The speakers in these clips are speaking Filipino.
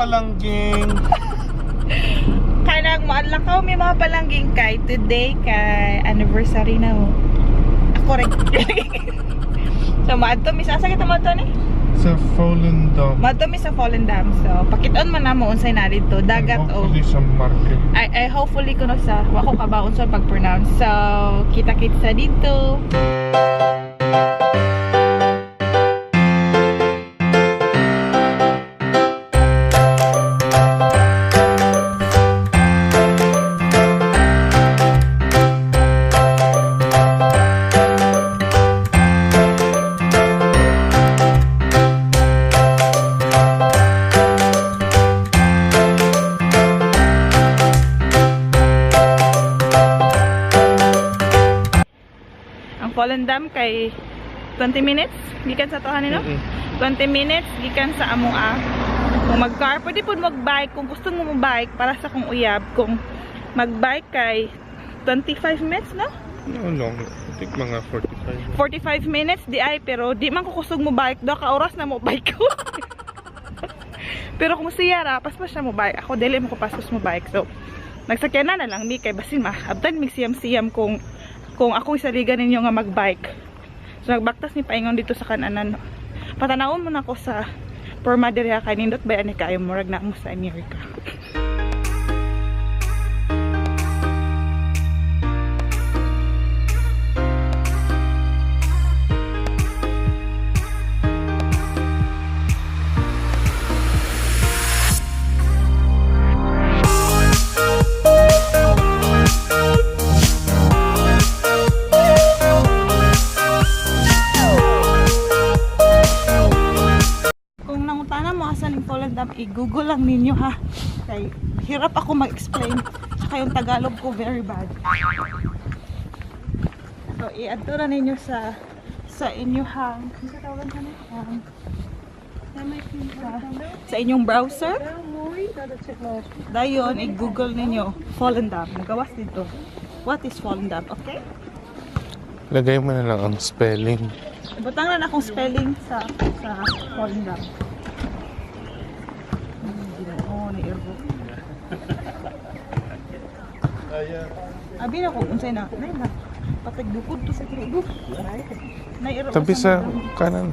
palangging. Kaya nagmaalakaw may mga palangging kay today kay anniversary na mo. Ako rin. So maadto mi sa sakit mo to ni? Sa Fallen Dam. Maadto mi sa Fallen Dam. So pakit-on man namo unsay na dito dagat o. Hopefully sa Markii. I hopefully kuno sa wako kabaon sa pag-pronounce. So kita-kita sa dito. Fallen Dam kay 20 minutes gikan sa tohan nino. 20 minutes gikan sa amoa. Kung mag-car pwede pud mag-bike kung gusto mo mag-bike para sa kung uyab. Kung mag-bike kay 25 minutes no? No long. I think mga 45. 45 minutes di ay pero di man ko kusog mo bike do ka oras na mo bike ko. Pero kung siya ra paspas siya mo bike. Ako dili mo ko paspas mo bike. So nagsakyan na lang mi kay basin abtan mig siyam-siyam kung ako isaligan ninyo nga mag-bike. So nagbaktas ni paingon dito sa kananan. Patanawon mo na ako sa Porma diriha kay nindot ba ani kayo murag na mo sa America. I-google lang ninyo ha. Kay hirap ako mag-explain. Saka yung Tagalog ko very bad. So i-add na ninyo sa inyong sa inyong browser. Dayon i-google ninyo Fallen Dam. Gawas dito. What is Fallen Dam? Okay? Lagay mo na lang ang spelling. Butang na akong spelling sa Fallen Dam. Abi na ko unsay na patagdukod to sa krigo. Tabi sa kanan.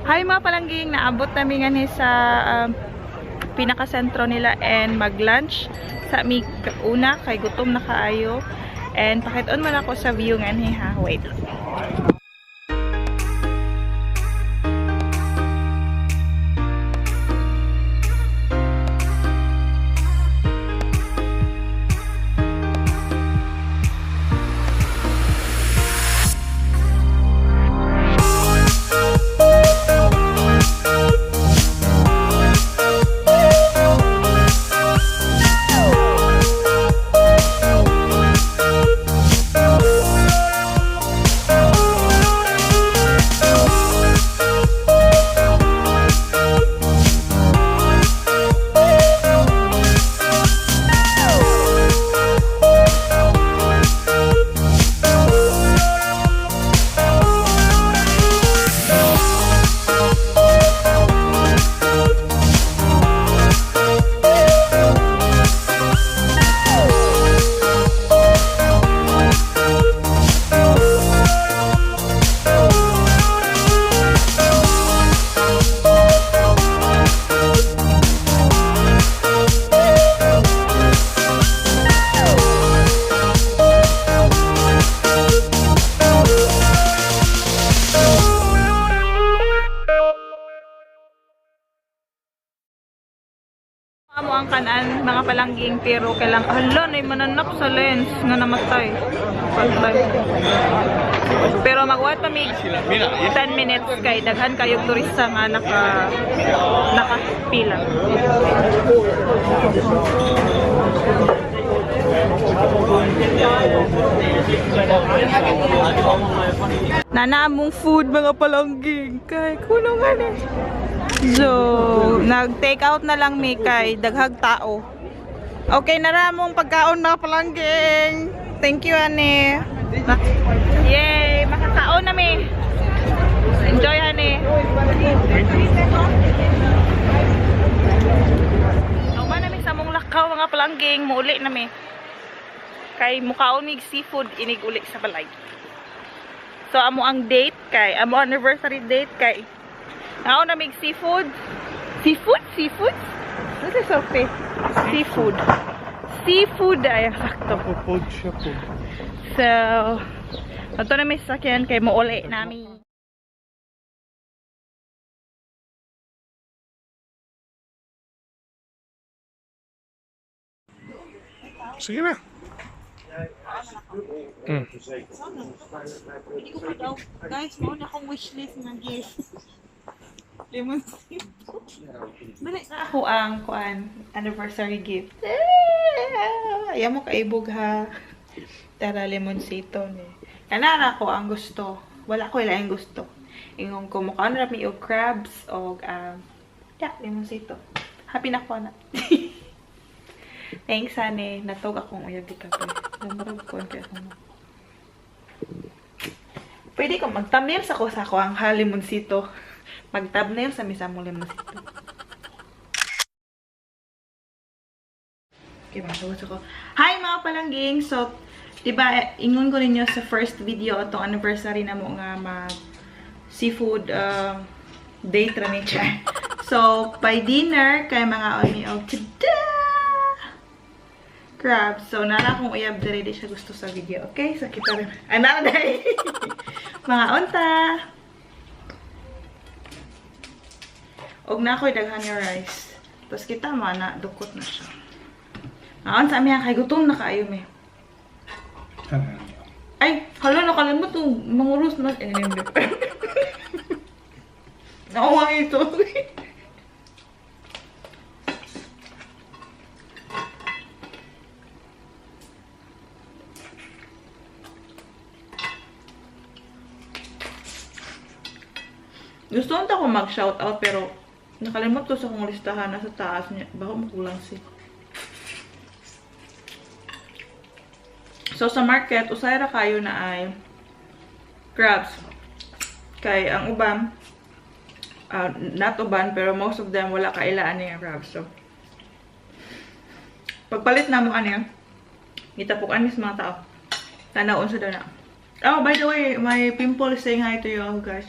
Hi mga palangging, naabot namin nga sa pinaka-sentro nila and mag-lunch sa mi una kay gutom na kaayo and pakit-on man ako sa view nga ni ha. Wait. Amo ang kanan mga palangging pero kailang hala na mananap sa lens nga namatay. Pero magwat pa mig 10 minutes kay daghan kayog turista nga nakapila. Nanamong food mga palangging kay kulungan eh. So, nag-take out na lang mi kay daghag tao. Okay na ramong pagkaon mga palangging. Thank you, Ane. Yay! Makakaon na mi. Enjoy, Ane. mga palangging, muuli na mi. Kay mukhaon mig seafood inig uli sa balay. So amo ang date kay amo anniversary date kay naon na mig seafood. Seafood? Ano sa sorte? Seafood. Seafood ay sakto. Food siya po. So ato na may sasakyan kay muuli nami. Sige na. Hindi ko pa daw. Guys, mo na akong wishlist ng gift. Lemon seafood. Balik na ako ang anniversary gift. Ayaw mo kaibog ha. Tara, lemon seafood. Kanara ko ang gusto. Wala ko ilang gusto. Ingong ko mukha na rami o crabs o lemon seafood. Happy na ko na. Thanks, Ane. Natog akong uyag di kape. Namarag ko ang kaya akong pwede ko mag-thumbnail sa ko ang halimonsito. Mag-thumbnail sa misa mong limonsito. Okay, masawag ko. Hi mga palangging! So, diba, ingon ko ninyo sa first video itong anniversary na mo nga mag-seafood date ra ni Char. So, by dinner, kay mga oni og tada! Crabs. So, nala akong uyab diri di siya gusto sa video. Okay? So, kita rin. Nala dahil. Mga unta. Og na ako'y daghan yung rice. Tapos kita na dukot na siya. Naon sa aming kay gutom na kaayo me. Ay, hala nakalimot itong mangurus na. Nakuha ito. Gusto nito ako mag-shoutout pero nakalimot ko sa kong listahan na sa taas niya. Baka makulang si. So sa market, usay ra kayo na ay crabs. Kay ang uban, not uban, pero most of them wala kailaan niya crabs. So, pagpalit na mo ano gitapukan mis mga tao. Tanaon sa dana. Oh, by the way, my pimple is saying hi to you all guys.